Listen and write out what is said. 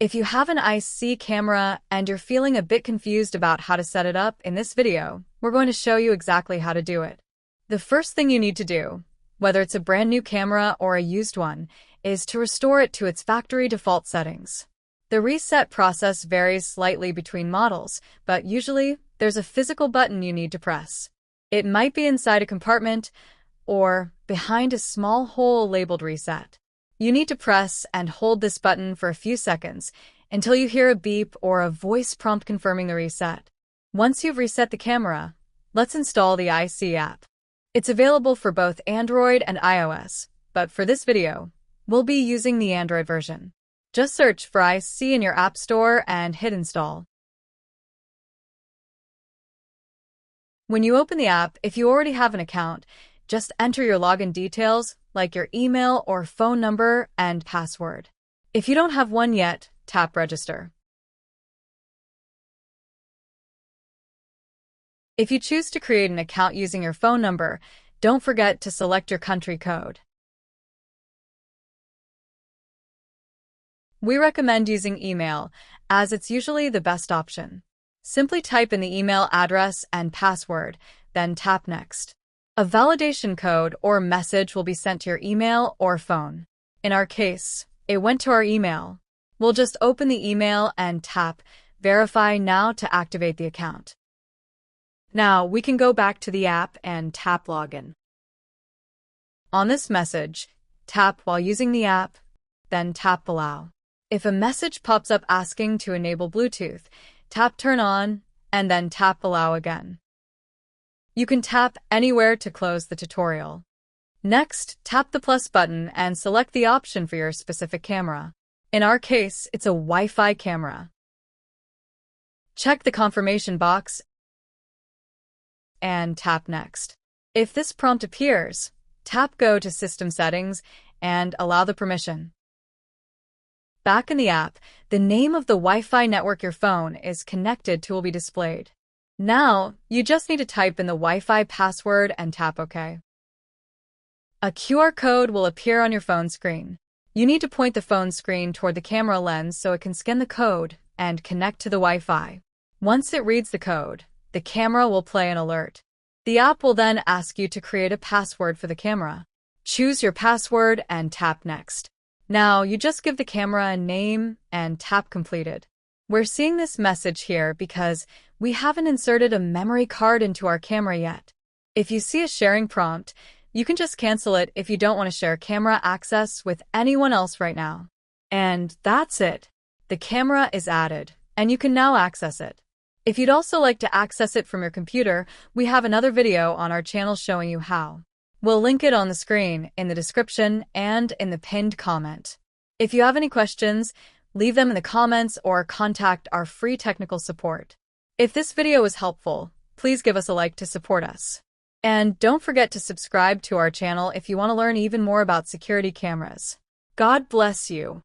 If you have an ICSee camera and you're feeling a bit confused about how to set it up in this video, we're going to show you exactly how to do it. The first thing you need to do, whether it's a brand new camera or a used one, is to restore it to its factory default settings. The reset process varies slightly between models, but usually there's a physical button you need to press. It might be inside a compartment or behind a small hole labeled reset. You need to press and hold this button for a few seconds until you hear a beep or a voice prompt confirming the reset. Once you've reset the camera, let's install the ICSee app. It's available for both Android and iOS, but for this video, we'll be using the Android version. Just search for ICSee in your app store and hit install. When you open the app, if you already have an account, just enter your login details, like your email or phone number and password. If you don't have one yet, tap Register. If you choose to create an account using your phone number, don't forget to select your country code. We recommend using email, as it's usually the best option. Simply type in the email address and password, then tap Next. A validation code or message will be sent to your email or phone. In our case, it went to our email. We'll just open the email and tap Verify Now to activate the account. Now we can go back to the app and tap Login. On this message, tap while using the app, then tap Allow. If a message pops up asking to enable Bluetooth, tap Turn On, and then tap Allow again. You can tap anywhere to close the tutorial. Next, tap the plus button and select the option for your specific camera. In our case, it's a Wi-Fi camera. Check the confirmation box and tap Next. If this prompt appears, tap Go to System Settings and allow the permission. Back in the app, the name of the Wi-Fi network your phone is connected to will be displayed. Now, you just need to type in the Wi-Fi password and tap OK. A QR code will appear on your phone screen. You need to point the phone screen toward the camera lens so it can scan the code and connect to the Wi-Fi. Once it reads the code, the camera will play an alert. The app will then ask you to create a password for the camera. Choose your password and tap Next. Now, you just give the camera a name and tap Completed. We're seeing this message here because we haven't inserted a memory card into our camera yet. If you see a sharing prompt, you can just cancel it if you don't want to share camera access with anyone else right now. And that's it. The camera is added, and you can now access it. If you'd also like to access it from your computer, we have another video on our channel showing you how. We'll link it on the screen, in the description, and in the pinned comment. If you have any questions, leave them in the comments or contact our free technical support. If this video was helpful, please give us a like to support us. And don't forget to subscribe to our channel if you want to learn even more about security cameras. God bless you.